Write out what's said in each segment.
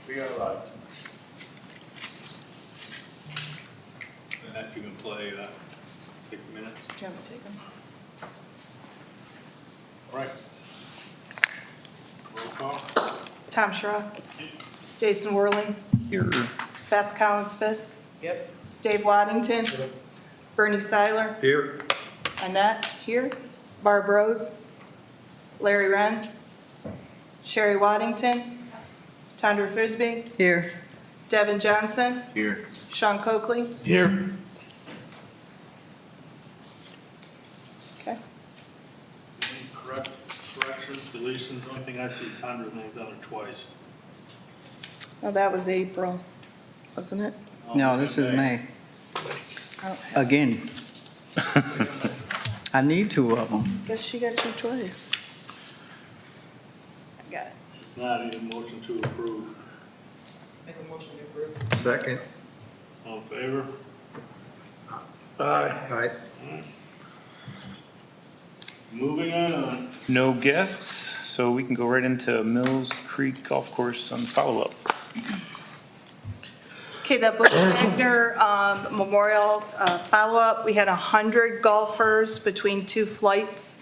We got a lot. And that you can play, take minutes. Do you want to take them? All right. Roll call. Tom Schrock. Jason Worley. Here. Beth Collins-Fisk. Yep. Dave Waddington. Bernie Seiler. Here. Annette here. Barb Rose. Larry Wren. Sherry Waddington. Tondra Frisbee. Here. Devin Johnson. Here. Sean Coakley. Here. Okay. Any corrections, deletions, the only thing I see Tondra's name's on there twice. Well, that was April, wasn't it? No, this is May. I don't have, Again. I need two of them. guess she got you twice. I got it. If not, I need a motion to approve. Make a motion to approve. Second. All in favor? Aye. Aye. Moving on. No guests, so we can go right into Mills Creek Golf Course on follow-up. Okay, the Butch Wagner Memorial follow-up, we had 100 golfers between two flights.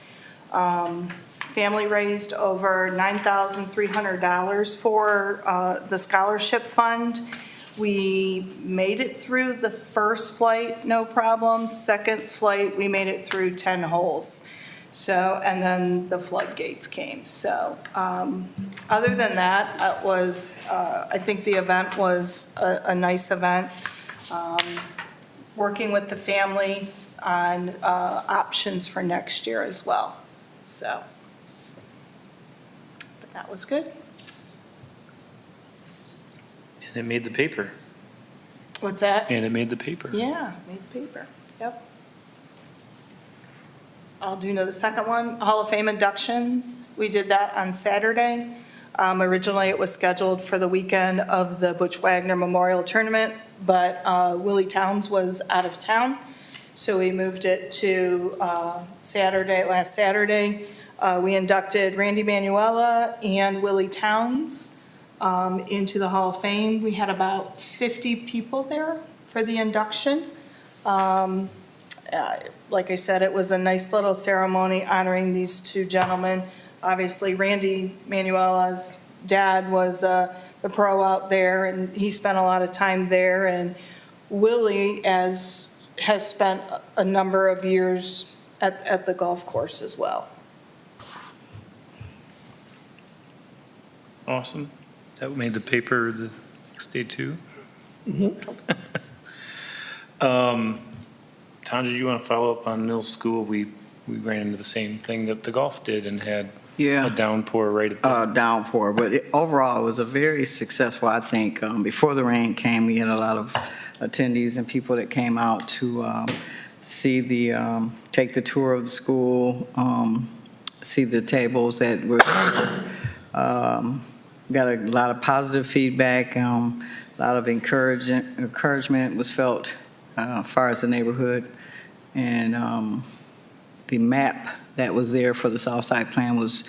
Family raised over $9,300 for the scholarship fund. We made it through the first flight, no problem. Second flight, we made it through 10 holes. So, and then the floodgates came. So, other than that, it was, I think the event was a nice event. Working with the family on options for next year as well. So, but that was good. And it made the paper. What's that? And it made the paper. Yeah, made the paper. Yep. I'll do the second one, Hall of Fame inductions. We did that on Saturday. Originally, it was scheduled for the weekend of the Butch Wagner Memorial Tournament, but Willie Towns was out of town, so we moved it to Saturday, last Saturday. We inducted Randy Manuela and Willie Towns into the Hall of Fame. We had about 50 people there for the induction. Like I said, it was a nice little ceremony honoring these two gentlemen. Obviously, Randy Manuela's dad was the pro out there, and he spent a lot of time there. And Willie has spent a number of years at the golf course as well. Awesome. That made the paper the next day too. Tanja, do you want to follow up on Mills School? We ran into the same thing that the golf did and had a downpour right at the... Downpour, but overall, it was a very successful, I think. Before the rain came, we had a lot of attendees and people that came out to take the tour of the school, see the tables that were, got a lot of positive feedback, a lot of encouragement was felt as far as the neighborhood. And the map that was there for the Southside Plan was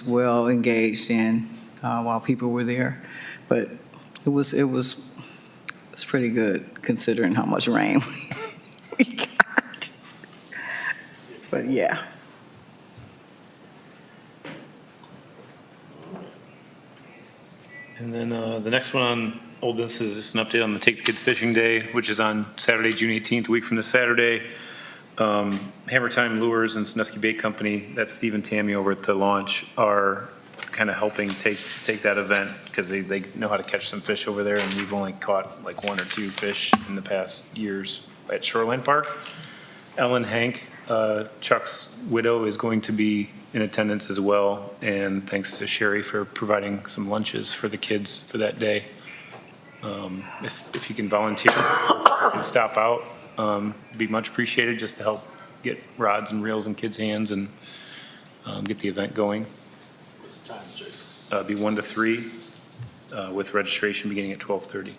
well engaged in while people were there. But it was pretty good considering how much rain we got. But yeah. And then the next one on old business is just an update on the Take the Kids Fishing Day, which is on Saturday, June 18th, a week from this Saturday. Hammer Time Lures and Sandusky Bait Company, that's Steve and Tammy over at the launch, are kind of helping take that event because they know how to catch some fish over there, and we've only caught like 1 or 2 fish in the past years at Shoreline Park. Ellen Hank, Chuck's widow, is going to be in attendance as well, and thanks to Sherry for providing some lunches for the kids for that day. If you can volunteer and stop out, be much appreciated, just to help get rods and reels in kids' hands and get the event going. What's the time, Jason? It'll be 1 to 3 with registration beginning at 12:30.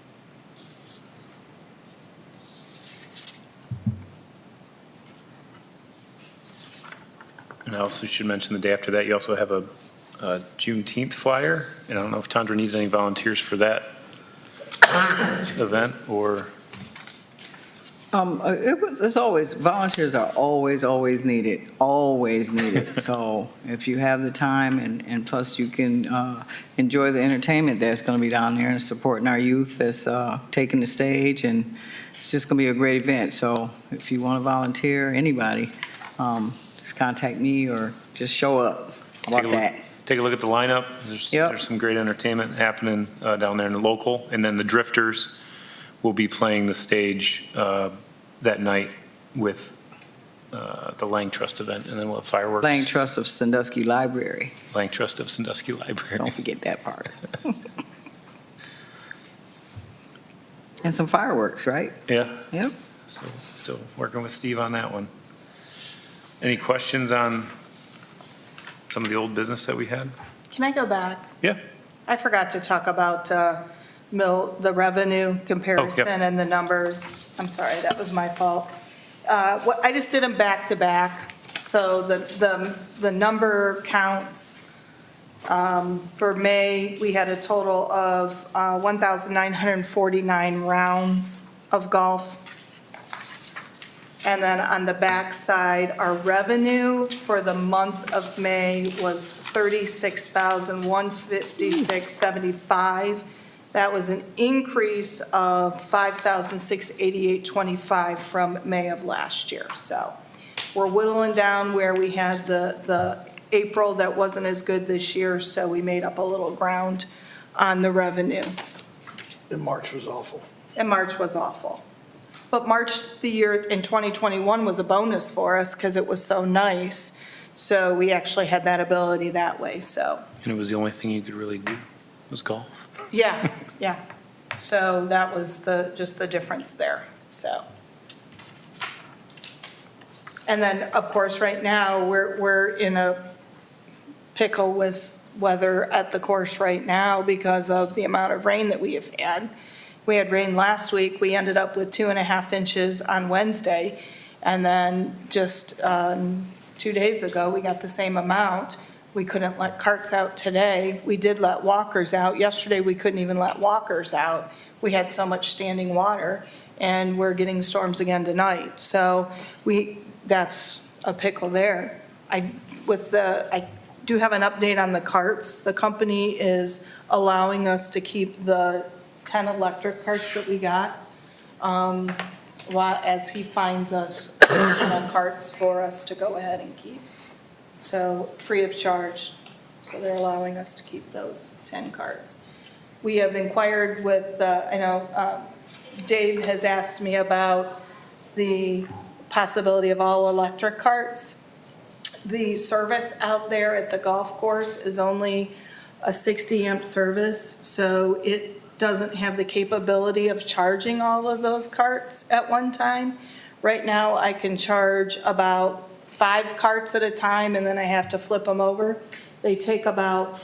And I also should mention the day after that, you also have a Juneteenth flyer, and I don't know if Tundra needs any volunteers for that event, or, It's always, volunteers are always needed, So if you have the time and plus you can enjoy the entertainment that's going to be down there and supporting our youth that's taking the stage, and it's just going to be a great event. So if you want to volunteer, anybody, just contact me or just show up. How about that? take a look at the lineup. Yep. There's some great entertainment happening down there in the local, and then the Drifters will be playing the stage that night with the Lang Trust event, and then we'll have fireworks. Lang Trust of Sandusky Library. Lang Trust of Sandusky Library. Don't forget that part. And some fireworks, right? Yeah. Yep. So still working with Steve on that one. Any questions on some of the old business that we had? Can I go back? Yeah. I forgot to talk about the revenue comparison and the numbers. I'm sorry, that was my fault. I just did them back to back. So the number counts for May, we had a total of 1,949 rounds of golf. And then on the back side, our revenue for the month of May was $36,156.75. That was an increase of $5,688.25 from May of last year. So we're whittling down where we had the April that wasn't as good this year, so we made up a little ground on the revenue. And March was awful. And March was awful. But March, the year in 2021 was a bonus for us because it was so nice. So we actually had that ability that way, so. And it was the only thing you could really do was golf. Yeah, yeah. So that was just the difference there, so. And then, of course, right now, we're in a pickle with weather at the course right now because of the amount of rain that we have had. We had rain last week. We ended up with 2.5 inches on Wednesday. And then just 2 days ago, we got the same amount. We couldn't let carts out today. We did let walkers out. Yesterday, we couldn't even let walkers out. We had so much standing water, and we're getting storms again tonight. So that's a pickle there. I do have an update on the carts. The company is allowing us to keep the 10 electric carts that we got, as he finds us carts for us to go ahead and keep. So free of charge. So they're allowing us to keep those 10 carts. We have inquired with, I know Dave has asked me about the possibility of all electric carts. The service out there at the golf course is only a 60 amp service, so it doesn't have the capability of charging all of those carts at one time. Right now, I can charge about 5 carts at a time, and then I have to flip them over. They take about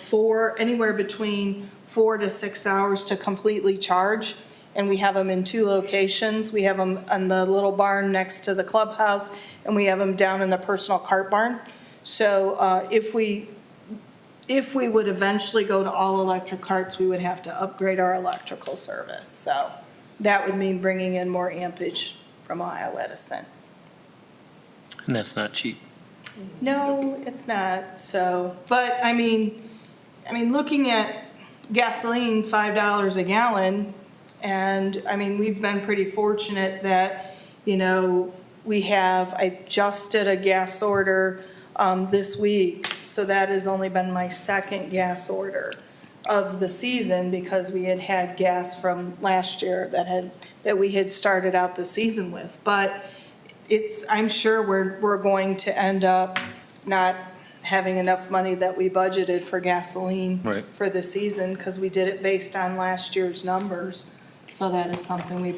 anywhere between 4 to 6 hours to completely charge, and we have them in 2 locations. We have them on the little barn next to the clubhouse, and we have them down in the personal cart barn. So if we would eventually go to all electric carts, we would have to upgrade our electrical service. So that would mean bringing in more ampage from Ohio Edison. And that's not cheap. No, it's not. So, but I mean, looking at gasoline, $5 a gallon, and I mean, we've been pretty fortunate that, I just did a gas order this week. So that has only been my second gas order of the season because we had gas from last year that we had started out the season with. But I'm sure we're going to end up not having enough money that we budgeted for gasoline for the season because we did it based on last year's numbers. So that is something we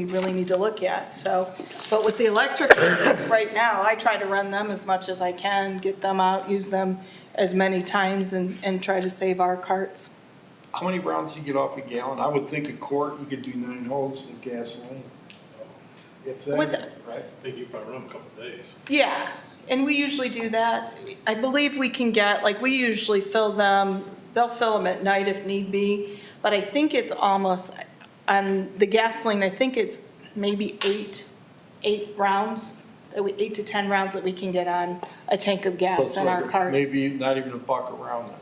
really need to look at. So, but with the electric vehicles right now, I try to run them as much as I can, get them out, use them as many times and try to save our carts. How many rounds do you get off a gallon? I would think a quart, you could do 9 holes of gasoline. If that, With- right? I think you probably run a couple of days. Yeah, And we usually do that. I believe we can get, like, we usually fill them, they'll fill them at night if need be, but I think it's almost, on the gasoline, I think it's maybe eight rounds, 8 to 10 rounds that we can get on a tank of So gas it's in like our carts. Maybe not even a buck around that.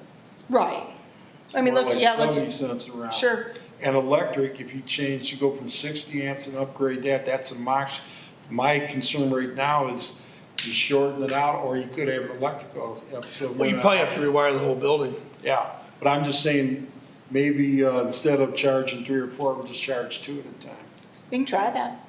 Right. It's I mean, more look, like yeah, look, 70 cents around. sure, And electric, if you change, you go from 60 amps and upgrade that, that's a max. My concern right now is you shorten it out, or you could have an electrical. Well, you probably have to rewire the whole building. Yeah, but I'm just saying, maybe instead of charging 3 or 4, we'll just charge 2 at a time. we can try that.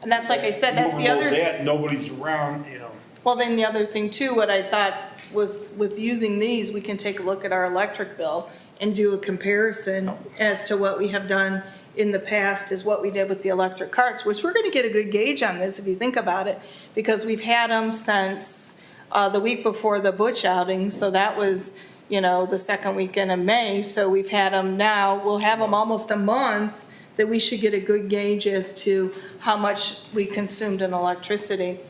And that's, like I said, that's the other. That, nobody's around, you know. Well, then the other thing too, what I thought was with using these, we can take a look at our electric bill and do a comparison as to what we have done in the past is what we did with the electric carts, which we're gonna get a good gauge on this if you think about it, because we've had them since the week before the Butch outing, so that was, the second weekend of May, so we've had them now, we'll have them almost a month, that we should get a good gauge as to how much we consumed in electricity.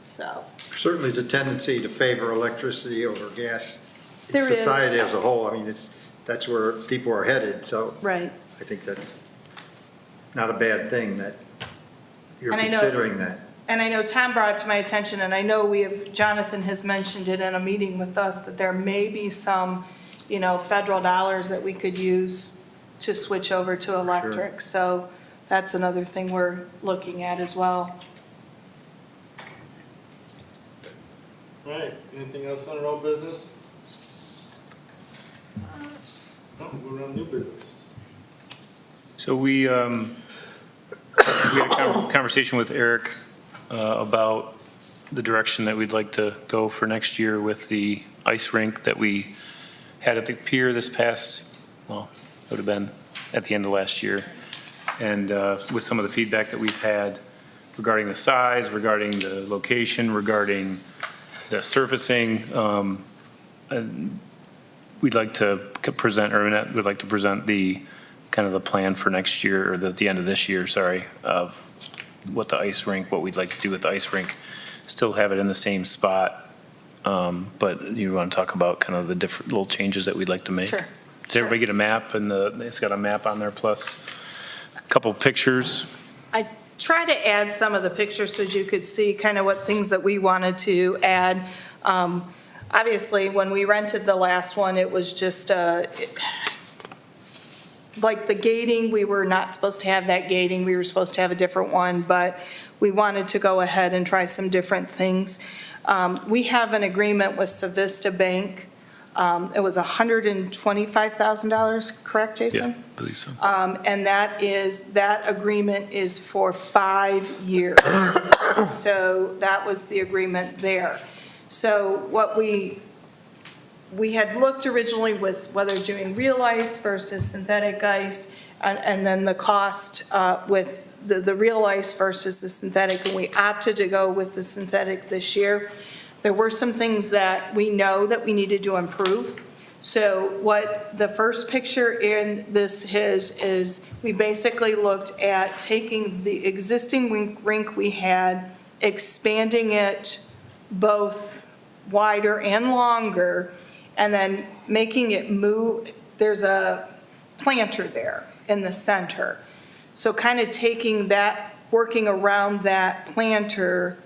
So, Certainly there's a tendency to favor electricity over gas in There is. society as a whole. I mean, that's where people are headed, so right. I think that's not a bad thing that you're And I know- considering that. And I know Tom brought it to my attention, and I know Jonathan has mentioned it in a meeting with us, that there may be some, federal dollars that we could use to switch over to electric. So that's another thing we're looking at as well. All right, anything else on our old business? No, we're on new business. So we had a conversation with Eric about the direction that we'd like to go for next year with the ice rink that we had at the pier this past, well, it would have been at the end of last year. And with some of the feedback that we've had regarding the size, regarding the location, regarding the surfacing, and we'd like to present, or Annette would like to present the kind of the plan for next year, or the end of this year, sorry, of what the ice rink, what we'd like to do with the ice rink. Still have it in the same spot, but you want to talk about kind of the different little changes that we'd like to make? Sure. Did everybody get a map, and it's got a map on there plus a couple pictures? I try to add some of the pictures so you could see kind of what things that we wanted to add. Obviously, when we rented the last one, it was just, like the gating, we were not supposed to have that gating. We were supposed to have a different one, but we wanted to go ahead and try some different things. We have an agreement with Savista Bank. It was $125,000, correct, Jason? Yeah, I believe so. And that agreement is for 5 years. So that was the agreement there. So what we had looked originally with whether doing real ice versus synthetic ice, and then the cost with the real ice versus the synthetic, and we opted to go with the synthetic this year. There were some things that we know that we needed to improve. So what the first picture in this is we basically looked at taking the existing rink we had, expanding it both wider and longer, and then making it move. There's a planter there in the center. So kind of taking that, working around that planter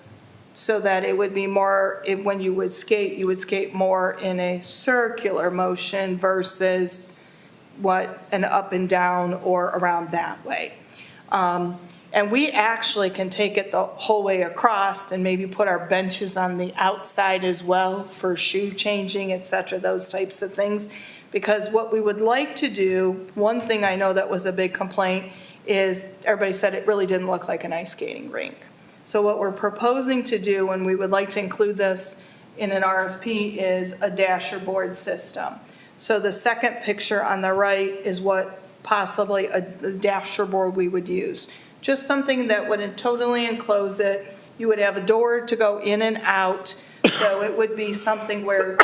so that it would be more, when you would skate more in a circular motion versus what an up and down or around that way. And we actually can take it the whole way across and maybe put our benches on the outside as well for shoe changing, et cetera, those types of things. Because what we would like to do, one thing I know that was a big complaint is everybody said it really didn't look like an ice skating rink. So what we're proposing to do, and we would like to include this in an RFP, is a dasher board system. So the second picture on the right is what possibly a dasher board we would use. Just something that would totally enclose it. You would have a door to go in and out, so it would be something where,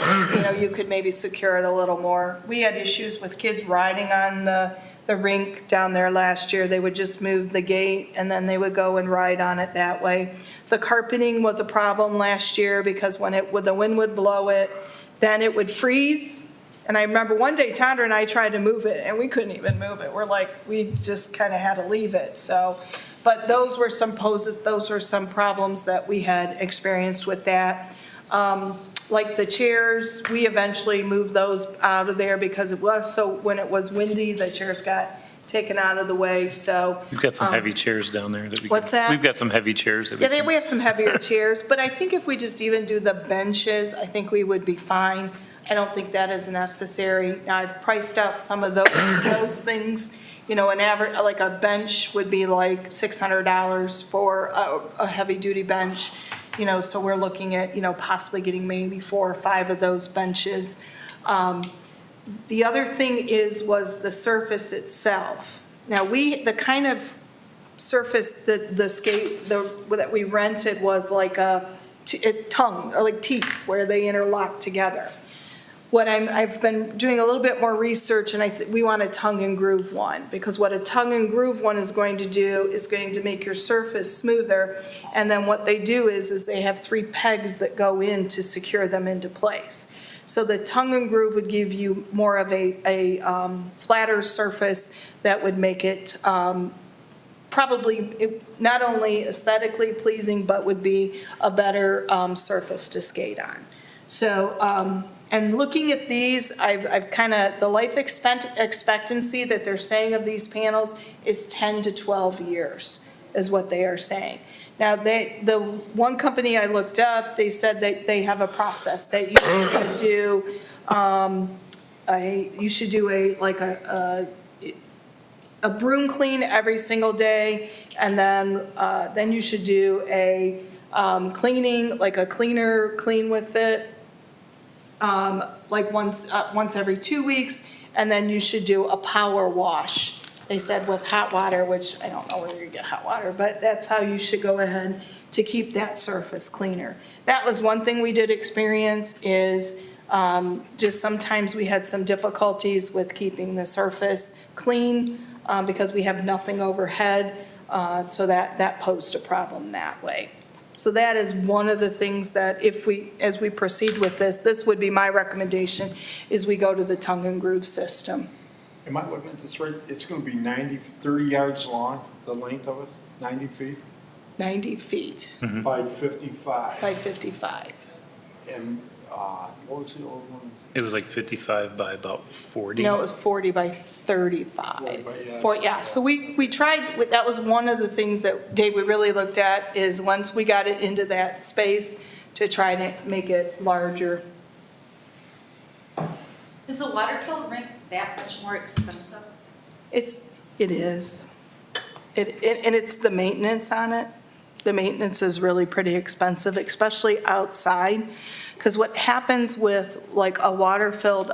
you could maybe secure it a little more. We had issues with kids riding on the the rink down there last year. They would just move the gate and then they would go and ride on it that way. The carpeting was a problem last year because when the wind would blow it, then it would freeze. And I remember one day Tondra and I tried to move it and we couldn't even move it. We're like, we just kind of had to leave it, so. But those were some problems that we had experienced with that. Like the chairs, we eventually moved those out of there because when it was windy, the chairs got taken out of the way, so. We've got some heavy chairs down there that we. What's that? We've got some heavy chairs that we. Yeah, we have some heavier chairs, but I think if we just even do the benches, I think we would be fine. I don't think that is necessary. Now, I've priced out some of those things. You know, an average, like a bench would be like $600 for a heavy-duty bench. You know, so we're looking at, possibly getting maybe 4 or 5 of those benches. The other thing was the surface itself. Now, the kind of surface that that we rented was like a tongue, or like teeth, where they interlock together. I've been doing a little bit more research, and we want a tongue and groove one, because what a tongue and groove one is going to do is going to make your surface smoother, and then what they do is they have 3 pegs that go in to secure them into place. So the tongue and groove would give you more of a flatter surface that would make it probably not only aesthetically pleasing, but would be a better surface to skate on. So, and looking at these, I've kind of, the life expectancy that they're saying of these panels is 10 to 12 years, is what they are saying. Now, the one company I looked up, they said that they have a process that you should do a broom clean every single day, and then you should do a cleaning, like a cleaner clean with it, like once every 2 weeks, and then you should do a power wash. They said with hot water, which I don't know where you get hot water, but that's how you should go ahead to keep that surface cleaner. That was one thing we did experience, is just sometimes we had some difficulties with keeping the surface clean because we have nothing overhead, so that posed a problem that way. So that is one of the things that as we proceed with this would be my recommendation, is we go to the tongue and groove system. Am I looking at this right? It's going to be 30 yards long, the length of it, 90 feet 90 feet by 55. by 55. And what was the old one? It was like 55 by about 40. No, it was 40 by 35. 40 by, yeah. Yeah, so we tried, that was one of the things that, Dave, we really looked at, is once we got it into that space, to try to make it larger. Is the water-filled rink that much more expensive? It is. And it's the maintenance on it. The maintenance is really pretty expensive, especially outside. Because what happens with like a water-filled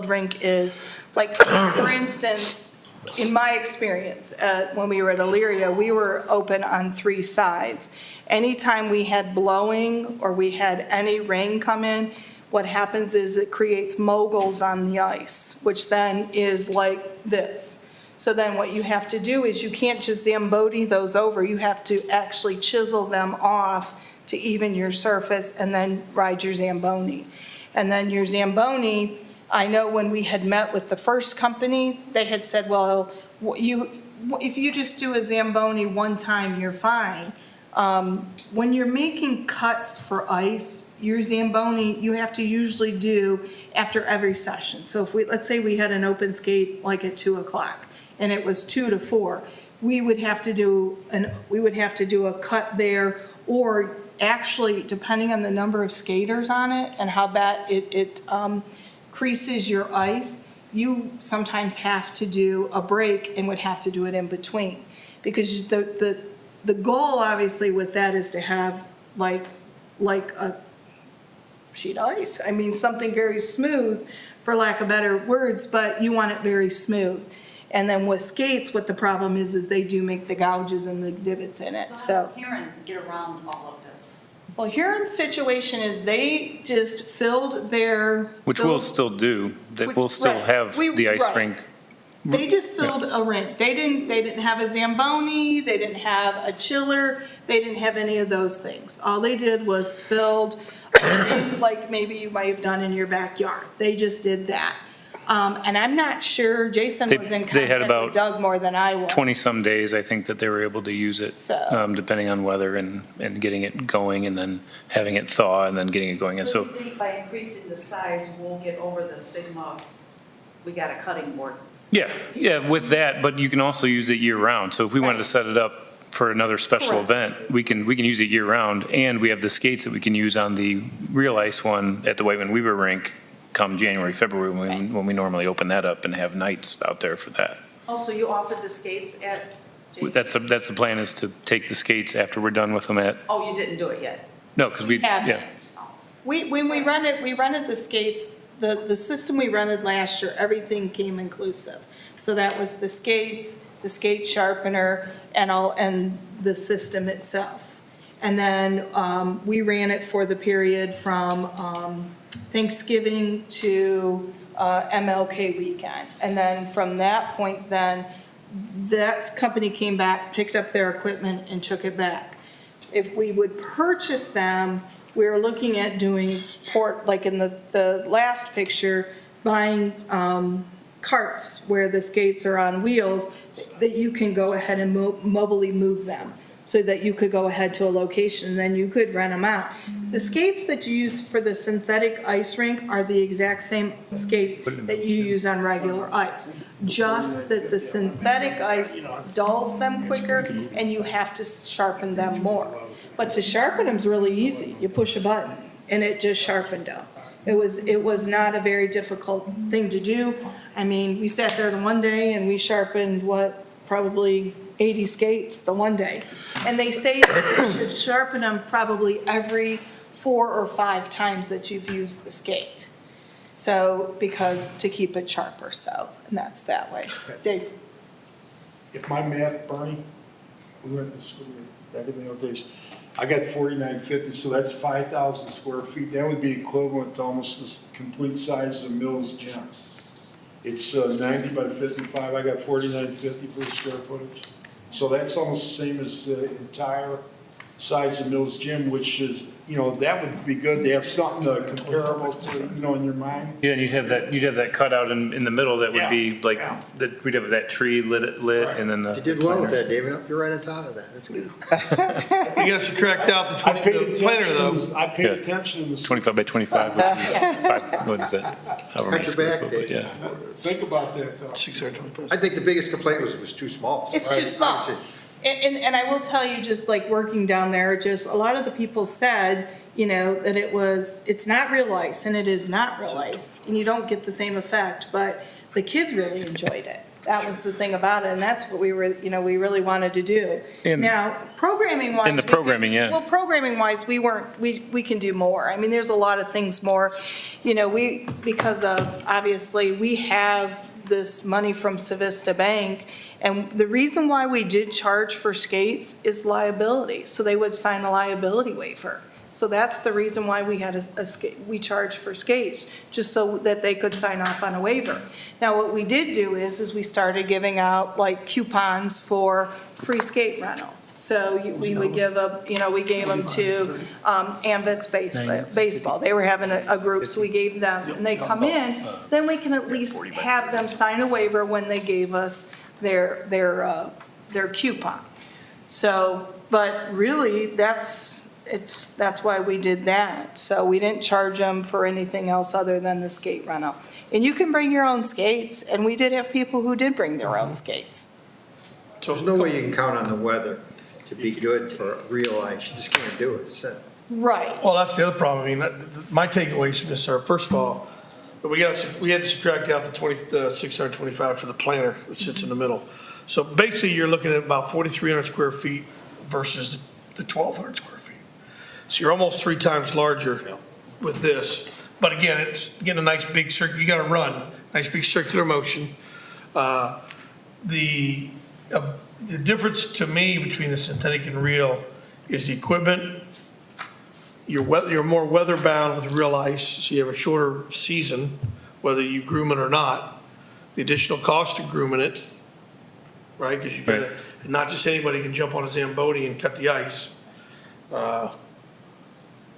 rink is, like, for instance, in my experience, when we were at Elyria, we were open on 3 sides. Anytime we had blowing or we had any rain come in, what happens is it creates moguls on the ice, which then is like this. So then what you have to do is you can't just Zamboni those over. You have to actually chisel them off to even your surface and then ride your Zamboni. And then your Zamboni, I know when we had met with the first company, they had said, well, if you just do a Zamboni one time, you're fine. When you're making cuts for ice, your Zamboni, you have to usually do after every session. So if let's say we had an open skate like at 2 o'clock and it was 2 to 4, we would have to do a cut there, or actually, depending on the number of skaters on it and how bad it creases your ice, you sometimes have to do a break and would have to do it in between. Because the goal, obviously, with that is to have like a sheet of ice. I mean, something very smooth, for lack of better words, but you want it very smooth. And then with skates, what the problem is they do make the gouges and the divots in it. So how does Huron get around all of this? Well, Huron's situation is they just filled their. Which we'll still do. That Which- we'll still right. have the ice Right. rink They just filled a rink. They didn't have a Zamboni, they didn't have a chiller, they didn't have any of those things. All they did was filled, like maybe you might have done in your backyard. They just did that. And I'm not sure, Jason They- was in they had contact about with Doug more than I was. 20-some days, I think, that they were able to use it, So- depending on weather and getting it going and then having it thaw and then getting it going. And So so, you think by increasing the size, we'll get over the stigma of, we got a cutting board? yeah, with that, but you can also use it year-round. So if we wanted to set it up for another special Correct. event, we can use it year-round. And we have the skates that we can use on the real ice one at the Whiteman Weaver rink come January, February, when we normally open that up and have nights out there for that. Also, you offered the skates at Jason's? That's the plan, is to take the skates after we're done with them at, Oh, you didn't do it yet? no, because we, yeah. Haven't. When we rented the skates, the system we rented last year, everything came inclusive. So that was the skates, the skate sharpener, and the system itself. And then we ran it for the period from Thanksgiving to MLK weekend. And then from that point then, that company came back, picked up their equipment and took it back. If we would purchase them, we're looking at doing like in the last picture, buying carts where the skates are on wheels, that you can go ahead and mobily move them, so that you could go ahead to a location and then you could rent them out. The skates that you use for the synthetic ice rink are the exact same skates that you use on regular ice. Just that the synthetic ice dulls them quicker and you have to sharpen them more. But to sharpen them is really easy. You push a button and it just sharpened them. It was not a very difficult thing to do. I mean, we sat there the one day and we sharpened probably 80 skates the one day. And they say that you should sharpen them probably every 4 or 5 times that you've used the skate. So, because to keep it sharper, and that's that way. Dave? If my math, Bernie, we went to school back in the old days, I got 4950, so that's 5,000 square feet. That would be equivalent to almost the complete size of Mills Gym. It's 90 by 55, I got 4950 per square footage. So that's almost the same as the entire size of Mills Gym, which is, that would be good to have something comparable to, in your mind. Yeah, and you'd have that cutout in the middle that would be like, Yeah. we'd have that tree lit, and then the. You did well with that, David. You're right on top of that. That's good. You gotta subtract out the I paid the planner though. I paid Yeah. attention to the. 25 by 25, which is 5, what is that? However many Got your square back, foot, but Dave. yeah. Think about that, though. 625. I think the biggest complaint was it was too small. It's too small. Honestly, And I will tell you, just like working down there, just a lot of the people said, that it's not real ice, and it is not real ice, and you don't get the same effect, but the kids really enjoyed it. That was the thing about it, and that's what we were, we really wanted to do. And- Now, programming wise. And the programming, yeah. Well, programming wise, we can do more. I mean, there's a lot of things more, because of, obviously, we have this money from Civista Bank, and the reason why we did charge for skates is liability, so they would sign a liability waiver. So that's the reason why we had we charged for skates, just so that they could sign off on a waiver. Now, what we did do is we started giving out like coupons for free skate rental. So we would give we gave them to Ambit's baseball. They were having a group, so we gave them, and they come in, then we can at least have them sign a waiver when they gave us their coupon. So, but really, that's why we did that. So we didn't charge them for anything else other than the skate rental. And you can bring your own skates, and we did have people who did bring their own skates. There's no way you can count on the weather to be good for real ice. You just can't do it. It's Right. Well, that's the other problem. I mean, my takeaways from this are, first of all, we had to subtract out the 625 for the planter that sits in the middle. So basically, you're looking at about 4,300 square feet versus the 1,200 square feet. So you're almost 3 times larger with this. But again, it's getting a nice big you got to run, nice big circular motion. The difference to me between the synthetic and real is the equipment. You're more weather bound with real ice, so you have a shorter season, whether you groom it or not. the additional cost of grooming it, right? Because you gotta, not just anybody can jump on a Zamboni and cut the ice. I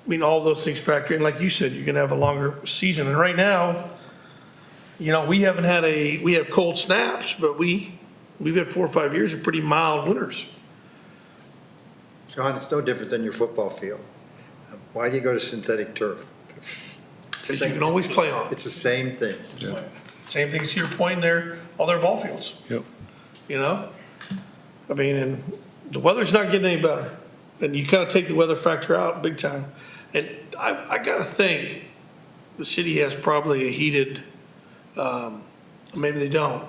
mean, all those things factor in, like you said, you're gonna have a longer season, and right now, we haven't had we have cold snaps, but we've had 4 or 5 years of pretty mild winters. John, it's no different than your football field. Why do you go to synthetic turf? Because you can always play on it. It's the same thing. Same thing as Cedar Point, all their ball fields. Yep. I mean, and the weather's not getting any better. And you kind of take the weather factor out big time. And I gotta think, the city has probably a heated, maybe they don't.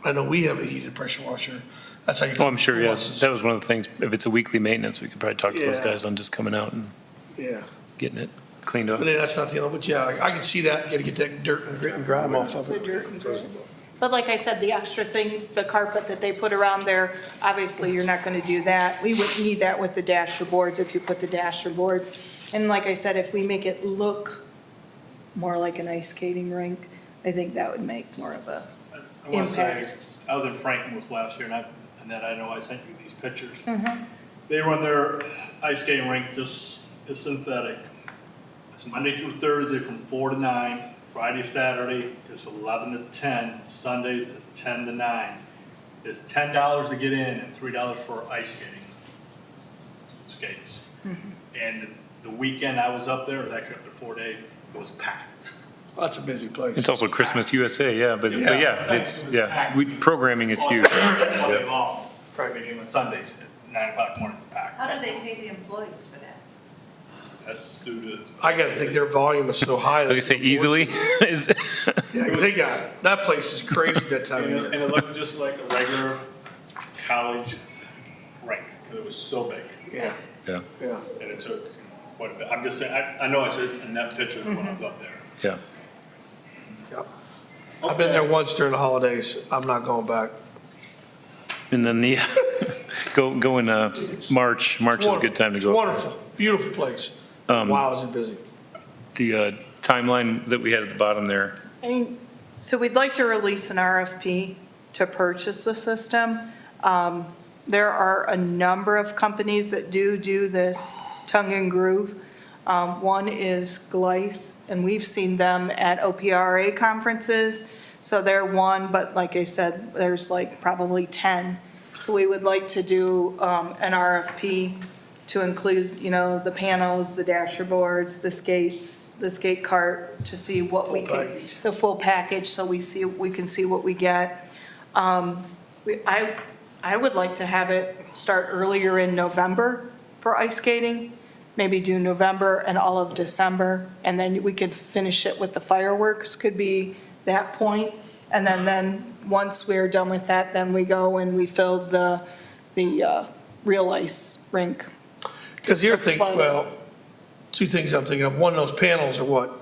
I know we have a heated pressure washer. That's how you. Oh, I'm sure, keep yes. That was one of the things, if it's a weekly maintenance, we could probably talk to those Yeah. guys on just coming out and Yeah, getting it cleaned up. but then that's not the only, but yeah, I can see that, gotta get that dirt and grit and grime off of The it. dirt and grit. But like I said, the extra things, the carpet that they put around there, obviously you're not gonna do that. We would need that with the dasher boards if you put the dasher boards. And like I said, if we make it look more like an ice skating rink, I think that would make more of a I want to say, impact. I was in Frankenmuth last year, and then I know I sent you these pictures. They run their ice skating rink just as synthetic. It's Monday through Thursday from 4 to 9. Friday, Saturday is 11 to 10. Sundays is 10 to 9. It's $10 to get in and $3 for ice skates. And the weekend I was up there, it was actually up there 4 days, it was packed. That's a busy place. It's also Christmas USA, yeah, but yeah, it's, programming is huge. All day long. Right. Meaning on Sundays at 9 o'clock in the morning, it's packed. How do they pay the employees for that? That's due to. I gotta think their volume is so high. I was gonna say easily is, Yeah, because that place is crazy that time of And year. it looked just like a regular college rink, because it was so big. Yeah, yeah, yeah. And it took quite a bit. I'm just saying, I know I said in that picture when I was up there. yeah. Yep. I've been there once during the holidays. I'm not going back. And then the, go in March is a good time to It's go. wonderful, beautiful place. Wow, is it busy. The timeline that we had at the bottom there, I mean, so we'd like to release an RFP to purchase the system. There are a number of companies that do this tongue and groove. One is Glice, and we've seen them at OPRA conferences. So they're one, but like I said, there's like probably 10. So we would like to do an RFP to include, the panels, the dasher boards, the skates, the skate cart, to see what we Full can, package. the full package, so we can see what we get. I would like to have it start earlier in November for ice skating, maybe do November and all of December, and then we could finish it with the fireworks, could be that point. And then once we're done with that, then we go and we fill the real ice rink. Because the other For thing, flooding. well, two things I'm thinking of. One, those panels are what?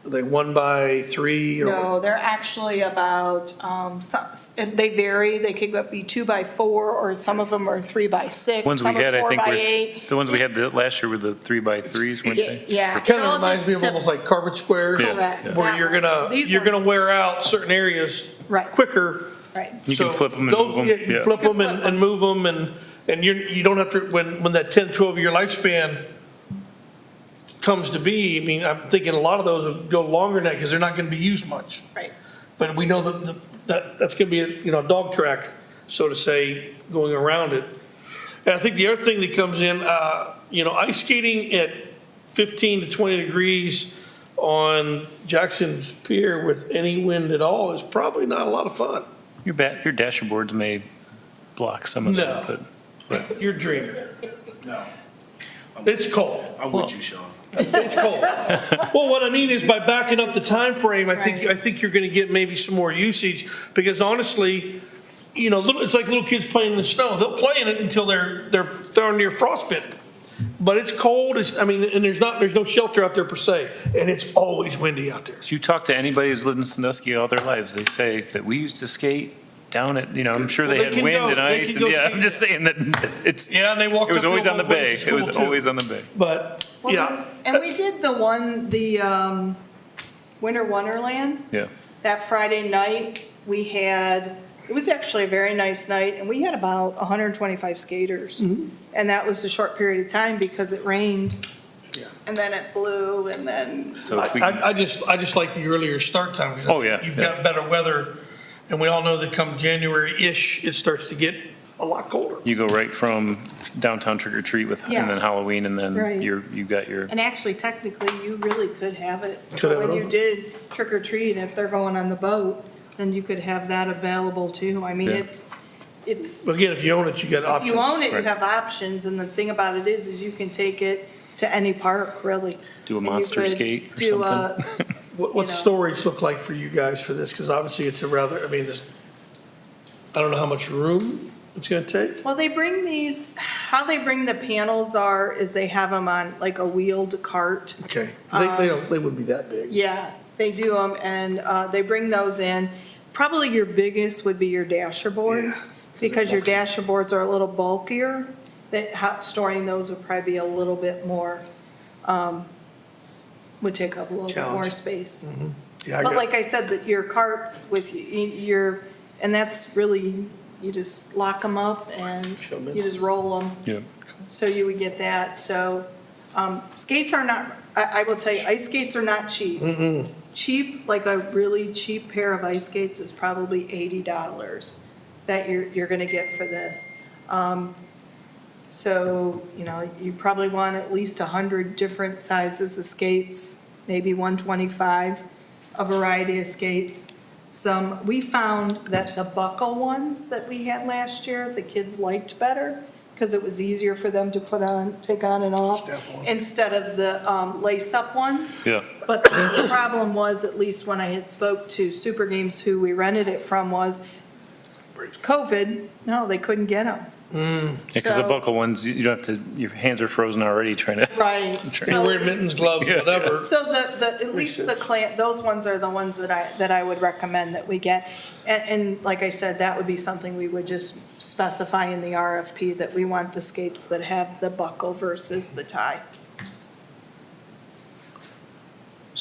Are they 1x3 or? No, they're actually about, they vary, they could be 2x4, or some of them are 3x6, ones we some are had, I think, 4x8. were, the ones we had last year were the 3x3s, weren't they? Yeah. Kind all of reminds me of just almost like carpet squares. Correct. Where you're These gonna ones- wear out certain areas Right. quicker. Right. You can So flip them and those- move them. Yeah, you Yeah. flip them flip and move them, and you don't have to, when that 10, 12-year lifespan comes to be, I mean, I'm thinking a lot of those will go longer than that, because they're not gonna be used much. Right. But we know that's gonna be a dog track, so to say, going around it. And I think the other thing that comes in, ice skating at 15 to 20 degrees on Jackson's Pier with any wind at all is probably not a lot of fun. Your dasher boards may block some of No. that, but You're dreaming. No. It's cold. I'm with you, Sean. It's cold. Well, what I mean is by backing up the time frame, I think you're gonna get maybe some more usage, because honestly, it's like little kids playing in the snow. They'll play in it until they're darn near frostbitten. But it's cold, and there's no shelter out there per se, and it's always windy out there. if you talk to anybody who's lived in Sandusky all their lives, they say that we used to skate down at, I'm sure Well, they they had can wind go- and they ice, can and go yeah, skate I'm just saying that it's, Yeah, and they walked it was uphill always on the both ways bay, to it was school, too. always on the bay. But, Well, yeah, and we did the Winter Wonderland Yeah, that Friday night. it was actually a very nice night, and we had about 125 skaters. And that was a short period of time because it rained, Yeah. and then it blew, and then, So if we, I just like the earlier start time, because Oh, yeah, you've yeah. got better weather, and we all know that come January-ish, it starts to get a lot colder. you go right from downtown trick or treat with, Yeah. and then Halloween, and then Right. you got your, and actually technically, you really could have it. Could have it When you on. did trick or treat, if they're going on the boat, then you could have that available too. I mean, Yeah. it's, Again, if you own it, you got if options. you own it, you Right. have options, and the thing about it is you can take it to any park, really. do a And you monster could skate or do something. What you know. storage look like for you guys for this? Because obviously it's a rather, I mean, I don't know how much room it's gonna take. Well, they bring these, how they bring the panels is they have them on like a wheeled cart. Okay, 'cause they wouldn't be that big. Yeah, they do them, and they bring those in. Probably your biggest would be your dasher boards, because your dasher boards are a little bulkier. Storing those would probably be a little bit more, would take up a little bit more Challenge. space. Yeah, But like I said, that your carts with and that's really, you just lock them up and Show 'em in. you just roll them. Yeah. So you would get that. So skates are not, I will tell you, ice skates are not cheap. Cheap, like a really cheap pair of ice skates is probably $80 that you're gonna get for this. So, you probably want at least 100 different sizes of skates, maybe 125, a variety of skates. We found that the buckle ones that we had last year, the kids liked better because it was easier for them to take on and off Step on. instead of the lace-up ones. Yeah. But the problem was, at least when I had spoke to Super Games, who we rented it from, was COVID, no, they couldn't get them. Because the buckle ones, you don't have to, your hands are frozen already trying to. Right. You're wearing mittens, gloves, Yeah. whatever. So at least those ones are the ones that I would recommend that we get. And like I said, that would be something we would just specify in the RFP, that we want the skates that have the buckle versus the tie.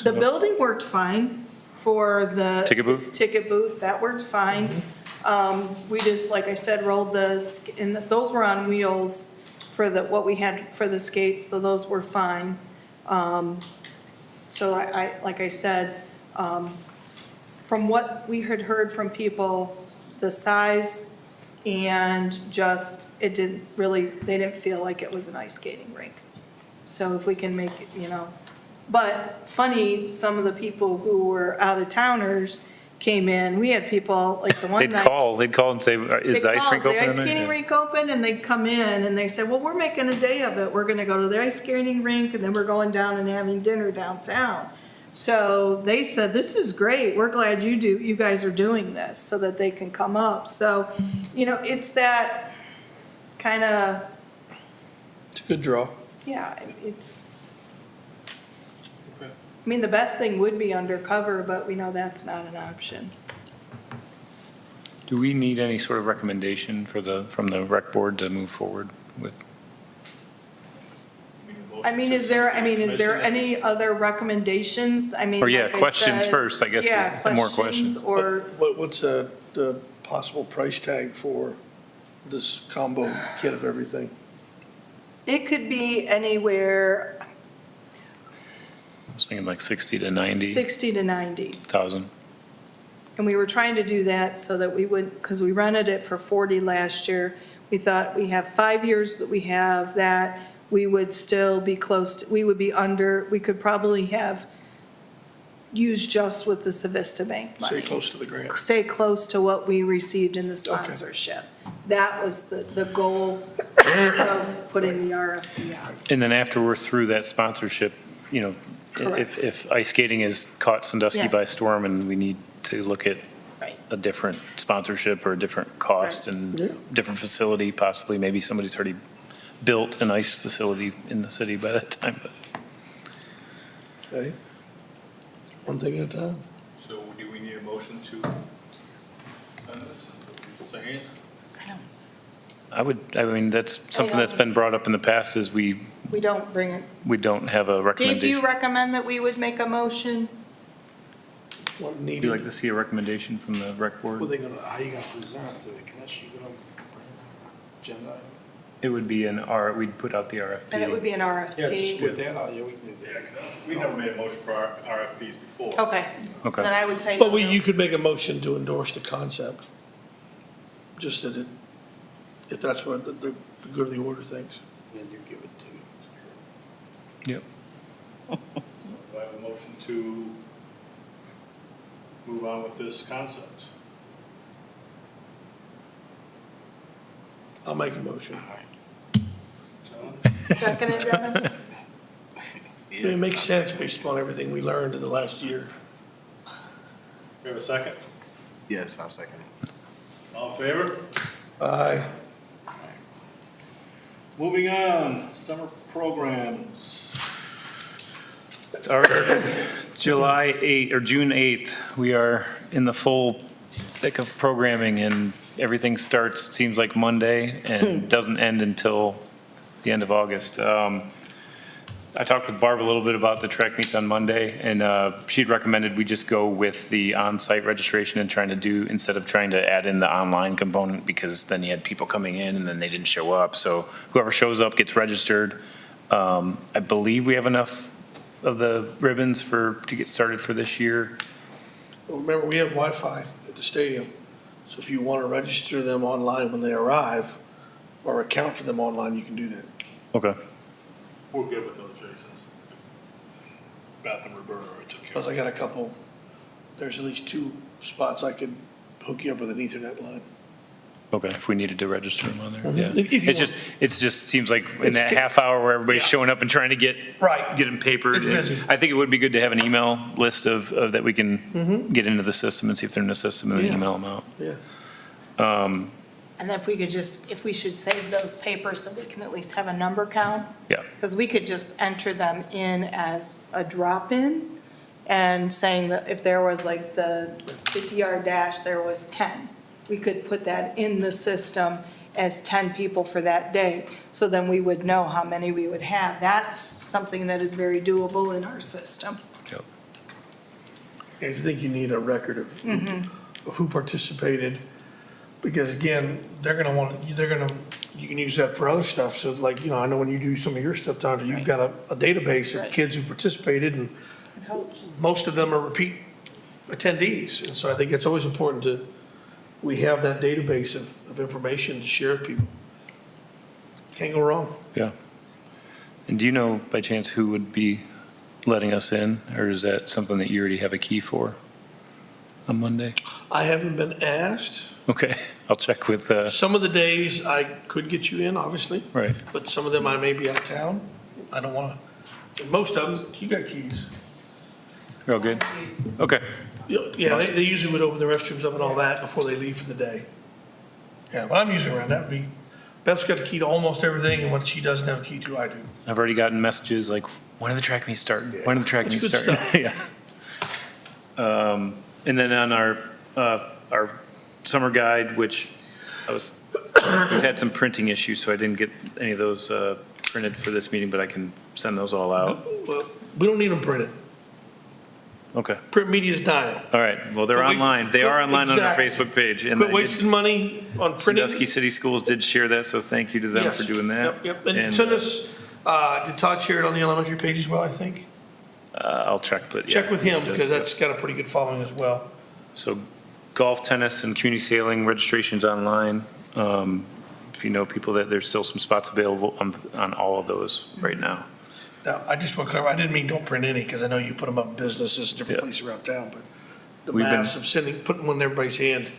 The building worked fine for the. Ticket booth? Ticket booth, that worked fine. We just, like I said, rolled and those were on wheels for what we had for the skates, so those were fine. So like I said, from what we had heard from people, the size and they didn't feel like it was an ice skating rink. So if we can make it, but funny, some of the people who were out-of-towners came in, we had people, like the one They'd night. call and say, is the ice rink open? The ice in there? skating Yeah. rink open, and they'd come in and they said, well, we're making a day of it. We're gonna go to the ice skating rink, and then we're going down and having dinner downtown. So they said, this is great. We're glad you guys are doing this, so that they can come up. So, it's that kind of, It's a good draw. yeah, I mean, the best thing would be undercover, but we know that's not an option. Do we need any sort of recommendation from the rec board to move forward with? Is there any other recommendations? Or yeah, like I questions said- first, I guess. Yeah, More questions. Or, What's the possible price tag for this combo kit of everything? it could be anywhere I was thinking like 60 to 90,000. 60 to 90. And we were trying to do that so that we would, because we rented it for 40 last year. We thought we have 5 years that we have that, we would still be we could probably have used just with the Savista Bank money. Stay close to the grant. Stay close to what we received in the sponsorship. That was the goal of putting the RFP out. And then after we're through that sponsorship, Correct. if ice skating is caught Sandusky Yeah. by storm and we need to look at Right. a different sponsorship or a different cost Right. and different facility, possibly, maybe somebody's already built an ice facility in the city by that time. But Okay. One thing at a time. So do we need a motion to send this? Second? that's something that's been brought up in the past is we We don't bring it. don't have a Dave, recommendation. do you recommend that we would make a motion? what Would you needed. like to see a recommendation from the rec board? How you gonna present it to the commission? You gonna bring an agenda? It would be we'd put out the RFP. And it would be an RFP. that out, yeah, we can do Yeah, 'cause we never made a motion for our RFPs before. Okay. Okay. Then I would say. But no. you could make a motion to endorse the concept, just that it, if that's what the good of the order thinks. Then you give it to. Yep. Do I have a motion to move on with this concept? I'll make a motion. John? Seconded, Devin? It makes sense based upon everything we learned in the last year. We have a second? Yes, I'll second it. All in favor? Aye. Moving on, summer programs. It's our July 8th, or June 8th, we are in the full thick of programming, and everything starts, it seems like Monday, and doesn't end until the end of August. I talked with Barb a little bit about the track meets on Monday, and she'd recommended we just go with the on-site registration and instead of trying to add in the online component, because then you had people coming in and then they didn't show up. So whoever shows up gets registered. I believe we have enough of the ribbons to get started for this year. Well, remember, we have Wi-Fi at the stadium, so if you want to register them online when they arrive, or account for them online, you can do that. Okay. We're good with those, Jason's. Bath and Roberta already took care Plus, of I it. got a couple, there's at least 2 spots I could hook you up with an Ethernet line. Okay, if we needed to register them on there, Mhm. yeah. If you It just seems like in It's that ca- half hour where everybody's Yeah. showing up and trying to get Right. them papered. It's busy. I think it would be good to have an email list of that we can get into the system and see if they're in the system and then Yeah. email them out. Yeah. And if we should save those papers so we can at least have a number count? Yeah. Because we could just enter them in as a drop-in and saying that if there was like the 50-yard dash, there was 10. We could put that in the system as 10 people for that day. So then we would know how many we would have. That's something that is very doable in our system. Yep. I just think you need a record of who participated, because again, you can use that for other stuff. So like, I know when you do some of your stuff, Tandra, you've got a database of Right. kids who participated, and It helps. most of them are repeat attendees. And so I think it's always important we have that database of information to share with people. Can't go wrong. Yeah. And do you know by chance who would be letting us in, or is that something that you already have a key for on Monday? I haven't been asked. Okay, I'll check with, Some of the days I could get you in, obviously, right. but some of them I may be out of town. I don't want to, most of them, you got keys. You're all good? Okay. Yeah, they usually would open the restrooms up and all that before they leave for the day. Yeah, but I'm usually around, that would be, Beth's got the key to almost everything, and what she doesn't have a key to, I do. I've already gotten messages like, when are the track meets starting? When are the track It's meets good starting? Yeah. And then on our summer guide, which we've had some printing issues, so I didn't get any of those printed for this meeting, but I can send those all out. Well, we don't need them printed. Okay. Print media's dying. All right. Well, they're Quit wasting- online. They are online on our Exactly. Facebook page. And Quit I did- wasting money on printing. Sandusky City Schools did share that, so thank you to them Yes. for doing that. Yep. And send us, did Todd share it on the elementary page as well, I think? I'll check, but yeah. Check with him, it does, because yeah. that's got a pretty good following as well. So golf, tennis, and community sailing registration's online. If you know people, that there's still some spots available on all of those right now. Now, I just want to clarify, I didn't mean don't print any, because I know you put them up in businesses, different Yeah. places around town, but the We've been- mass of putting one in everybody's hand,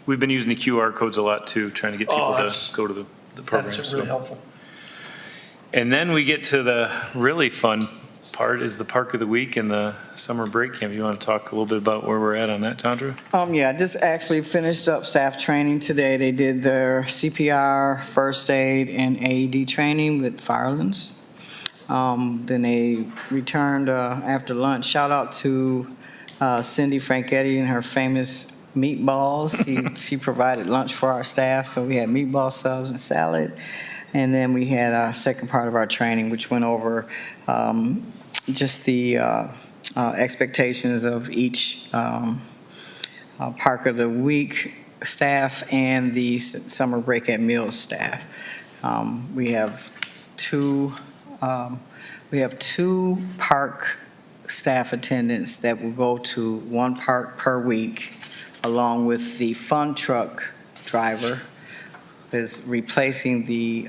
We've been using the QR codes a lot too, trying to get people that's- to go to the program. that's so. really helpful. And then we get to the really fun part, is the Park of the Week and the summer break camp. You want to talk a little bit about where we're at on that, Tandra? Yeah, just actually finished up staff training today. They did their CPR, first aid, and AED training with Firelands. Then they returned after lunch. Shout out to Cindy Franchetti and her famous meatballs. She provided lunch for our staff, so we had meatball subs and salad. And then we had our second part of our training, which went over just the expectations of each Park of the Week staff and the summer break at meals staff. We have two park staff attendants that will go to one park per week, along with the fun truck driver is replacing the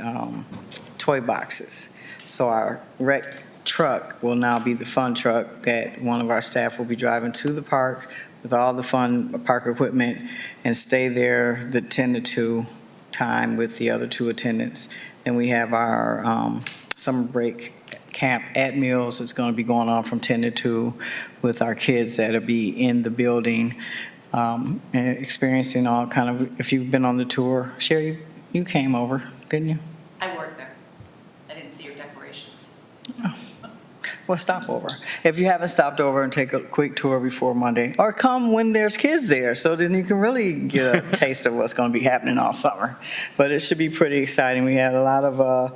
toy boxes. So our rec truck will now be the fun truck that one of our staff will be driving to the park with all the fun park equipment and stay there the 10 to 2 time with the other two attendants. And we have our summer break camp at Mills. It's going to be going on from 10 to 2 with our kids that'll be in the building and experiencing all kind of, if you've been on the tour, Sherry, you came over, didn't you? I work there. I didn't see your decorations. Well, stop over. If you haven't stopped over and take a quick tour before Monday, or come when there's kids there, so then you can really get a taste of what's going to be happening all summer. But it should be pretty exciting. We had a lot of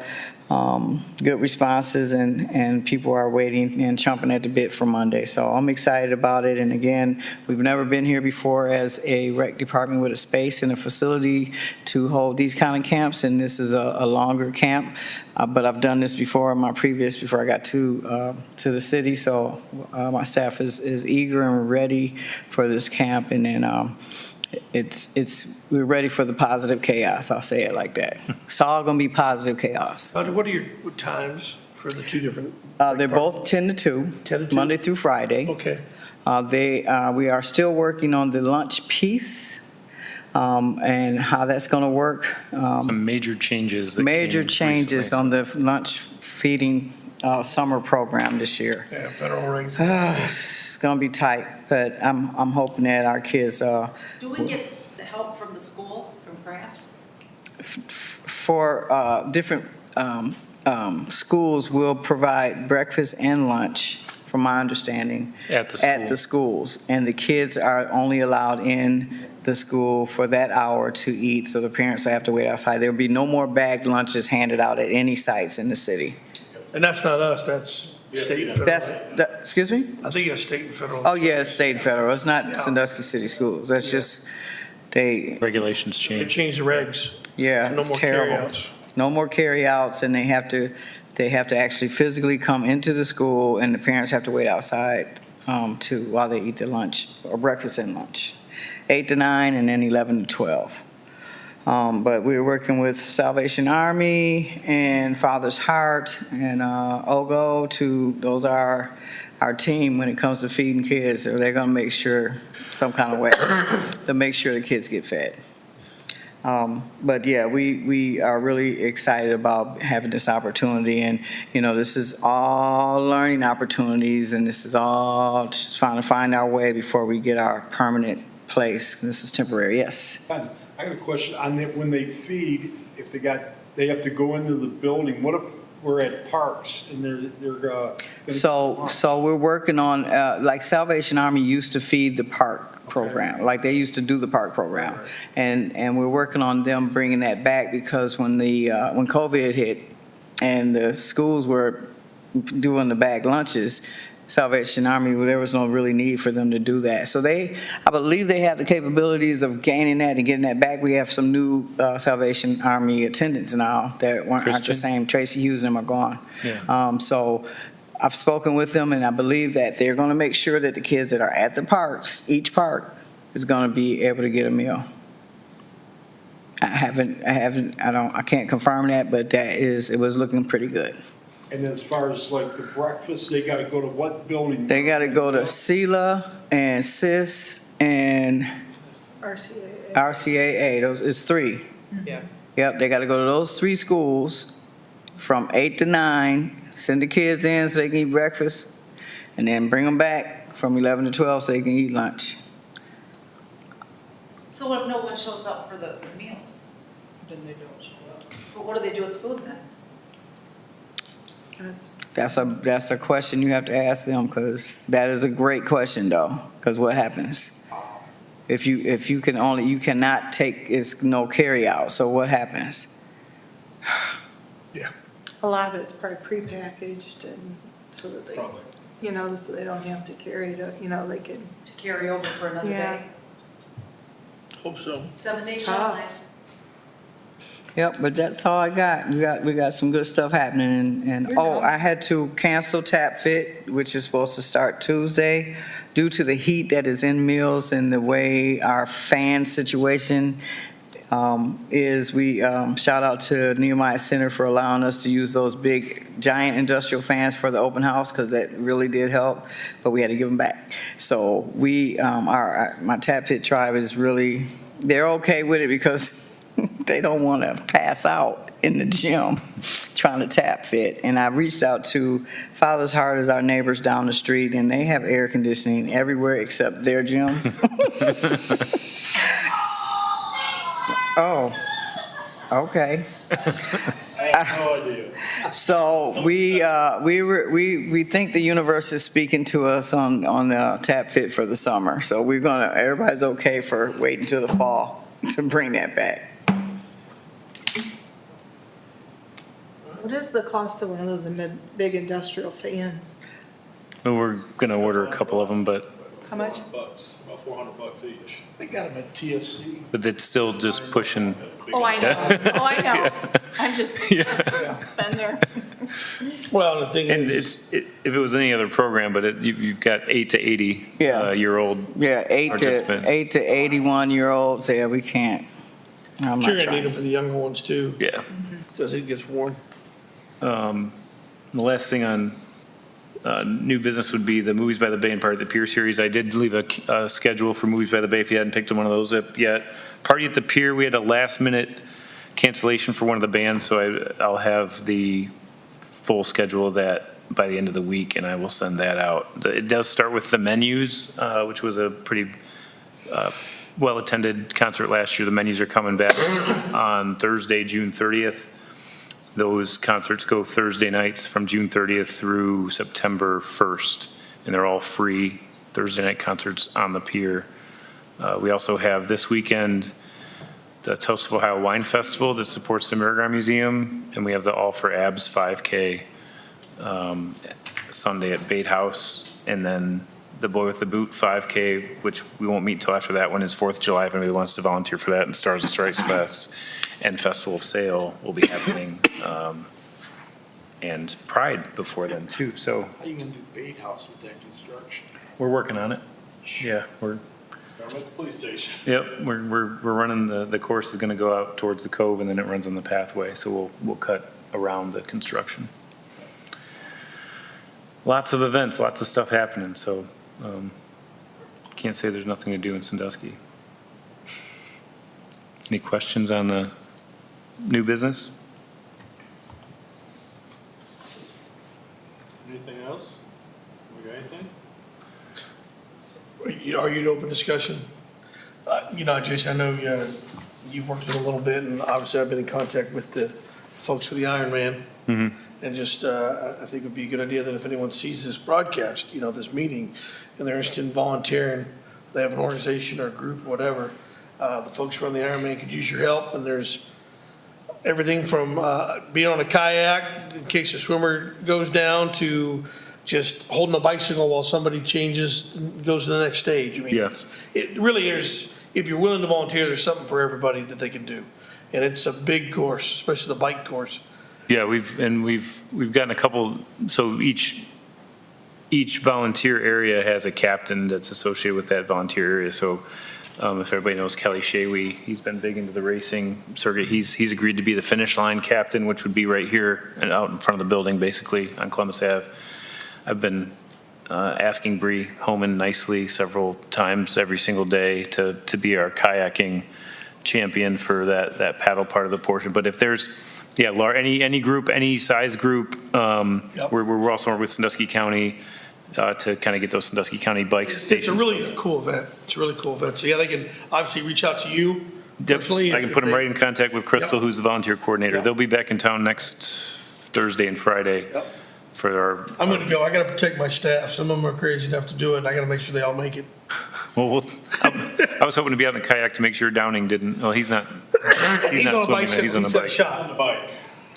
good responses, and people are waiting and chomping at the bit for Monday. So I'm excited about it. And again, we've never been here before as a rec department with a space and a facility to hold these kind of camps, and this is a longer camp. But I've done this before in my previous, before I got to the city. So my staff is eager and ready for this camp. And then we're ready for the positive chaos. I'll say it like that. It's all going to be positive chaos. What are your times for the two different? They're both 10 to 2, 10 to 2? Monday through Friday. Okay. We are still working on the lunch piece and how that's going to work. Some major changes. that Major came changes recently. on the lunch feeding summer program this year. Yeah, federal regs. It's going to be tight, but I'm hoping that our kids Do we get the help from the school, from Kraft? for different schools will provide breakfast and lunch, from my understanding, At the school. at the schools. And the kids are only allowed in the school for that hour to eat, so the parents have to wait outside. There'll be no more bagged lunches handed out at any sites in the city. And that's not us, that's state and federal. Excuse me? I think it's state and federal. Oh, yeah, it's state and federal. It's not Yeah. Sandusky City Schools. That's just, they, Regulations They change. changed the regs. yeah, So no it's more terrible. carryouts. No more carryouts, and they have to actually physically come into the school, and the parents have to wait outside while they eat their lunch, or breakfast and lunch. 8 to 9, and then 11 to 12. But we're working with Salvation Army and Father's Heart and OGO those are our team when it comes to feeding kids. So they're going to make sure some kind of way to make sure the kids get fed. But yeah, we are really excited about having this opportunity, and this is all learning opportunities, and this is all just trying to find our way before we get our permanent place. This is temporary. Yes. I got a question on that, when they feed, if they have to go into the building, what if we're at parks and they're gonna. So we're working on, like Salvation Army used to feed the park program, like they used to do the park program. And we're working on them bringing that back, because when when COVID hit and the schools were doing the bag lunches, Salvation Army, there was no really need for them to do that. So I believe they have the capabilities of gaining that and getting that back. We have some new Salvation Army attendants now that aren't the Christian? same. Tracy Hughes and them are gone. Yeah. So I've spoken with them, and I believe that they're going to make sure that the kids that are at the parks, each park, is going to be able to get a meal. I can't confirm that, but it was looking pretty good. And as far as like the breakfast, they gotta go to what building? They got to go to SELA and SIS and RCAA. It's 3. Yeah. Yep, they got to go to those 3 schools from 8 to 9, send the kids in so they can eat breakfast, and then bring them back from 11 to 12 so they can eat lunch. So what if no one shows up for the meals? Then they don't show up. But what do they do with the food then? That's a question you have to ask them, because that is a great question though. Because what happens if you cannot take, it's no carry out. So what happens? A lot of it's probably prepackaged, and so that they. you know, so they don't have to carry to, you know, they can, To carry over for another Yeah. day. Hope so. 7-day It's shelf tough. life. Yep, but that's all I got. We got some good stuff happening, and, You're oh, done. I had to cancel Tap Fit, which is supposed to start Tuesday, due to the heat that is in Mills and the way our fan situation is. We shout out to Nehemiah Center for allowing us to use those big, giant industrial fans for the open house, because that really did help, but we had to give them back. So we, my Tap Fit tribe is really, they're okay with it because they don't want to pass out in the gym trying to tap fit. And I reached out to Father's Heart, as our neighbors down the street, and they have air conditioning everywhere except their gym. Oh, okay. I have no idea. So we think the universe is speaking to us on the Tap Fit for the summer. So everybody's okay for waiting till the fall to bring that back. what is the cost of one of those big industrial fans? Well, we're gonna order a couple of them, but How much? Bucks, about $400 each. They got them at TSC. it's still just pushing. Oh, I know, oh, I know. I'm just, been there. Well, the thing And is, if it was any other program, but you've got 8 to 80 Yeah. year old. Yeah, 8 Participants. to 81-year-olds. Yeah, we can't. I'm not you're gonna need trying. them for the younger ones too, Yeah. because it gets worn. The last thing on new business would be the Movies by the Bay and Party at the Pier series. I did leave a schedule for Movies by the Bay if you hadn't picked one of those up yet. Party at the Pier, we had a last-minute cancellation for one of the bands, so I'll have the full schedule of that by the end of the week, and I will send that out. It does start with the Menus, which was a pretty well-attended concert last year. The Menus are coming back on Thursday, June 30th. Those concerts go Thursday nights from June 30th through September 1st, and they're all free Thursday night concerts on the pier. We also have this weekend the Toast of Ohio Wine Festival that supports the Amerigar Museum, and we have the All for Abs 5K Sunday at Bait House, and then the Boy with the Boot 5K, which we won't meet until after that one, is 4th of July if anybody wants to volunteer for that, and Stars and Stripes Fest and Festival of Sail will be happening, and Pride before then too. So How you gonna do bait house with that construction? we're working on it. Yeah, Start with the police station. we're running, the course is gonna go out towards the cove and then it runs on the pathway, so we'll cut around the construction. Lots of events, lots of stuff happening, so, can't say there's nothing to do in Sandusky. Any questions on the new business? Anything else? We got anything? Are you to open discussion? Jason, I know you've worked with a little bit, and obviously I've been in contact with the folks for the Ironman. And just, I think it would be a good idea that if anyone sees this broadcast, this meeting, and they're interested in volunteering, they have an organization or a group, or whatever, the folks who run the Ironman could use your help, and there's everything from being on a kayak in case a swimmer goes down to just holding a bicycle while somebody changes and goes to the next stage. I mean, Yeah. it really is, if you're willing to volunteer, there's something for everybody that they can do. And it's a big course, especially the bike course. Yeah, we've gotten a couple, so each volunteer area has a captain that's associated with that volunteer area. So if everybody knows Kelly Shawy, he's been big into the racing circuit. He's agreed to be the finish line captain, which would be right here and out in front of the building, basically on Columbus Ave. I've been asking Bree Homan nicely several times every single day to be our kayaking champion for that paddle part of the portion. But if there's any group, any size group, we're also with Sandusky County to kind of get those Sandusky County bike stations. It's a really cool event. It's a really cool event. So they can obviously reach out to you personally. I can put them right in contact with Crystal, who's the volunteer coordinator. Yep. They'll be back in town next Thursday and Friday for our. I'm gonna go. I gotta protect my staff. Some of them are crazy enough to do it, and I gotta make sure they all make it. Well, I was hoping to be out in a kayak to make sure Downing didn't. Well, he's not. He's not swimming. He's on the bike. On the bike.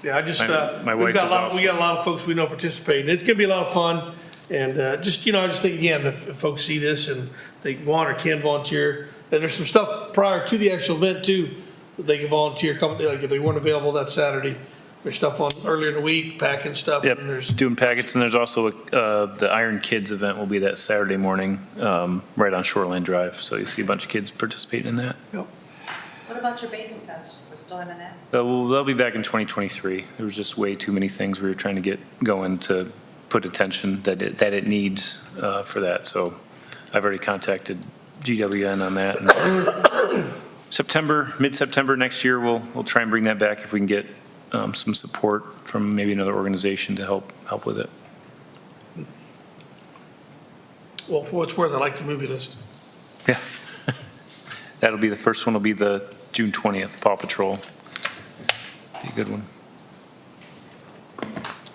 Yeah, I just, My we wife got is a also. lot of folks we know participating. It's gonna be a lot of fun. And just, I just think, again, if folks see this and they want or can volunteer, and there's some stuff prior to the actual event too, that they can volunteer, like if they weren't available that Saturday, there's stuff on earlier in the week, packing stuff. Yep, And there's, doing packets, and there's also the Iron Kids event will be that Saturday morning, right on Shoreline Drive. So you see a bunch of kids participating in that. What about your Bacon Fest? We're still having that? They'll be back in 2023. There was just way too many things we were trying to get going to put attention that it needs for that. So I've already contacted GWN on that. And mid-September next year, we'll try and bring that back if we can get some support from maybe another organization to help with it. well, for what it's worth, I like the movie list. Yeah. That'll be the first one, will be the June 20th, Paw Patrol. Be a good one.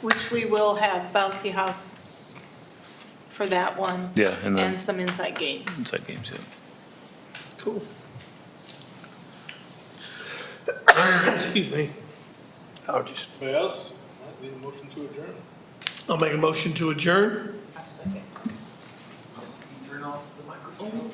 Which we will have bouncy house for that one. Yeah, and And the some inside games. inside games, yeah. Cool. Excuse me. Allergies. Anybody else? Need a motion to adjourn? I'll make a motion to adjourn. I second. Turn off the microphone.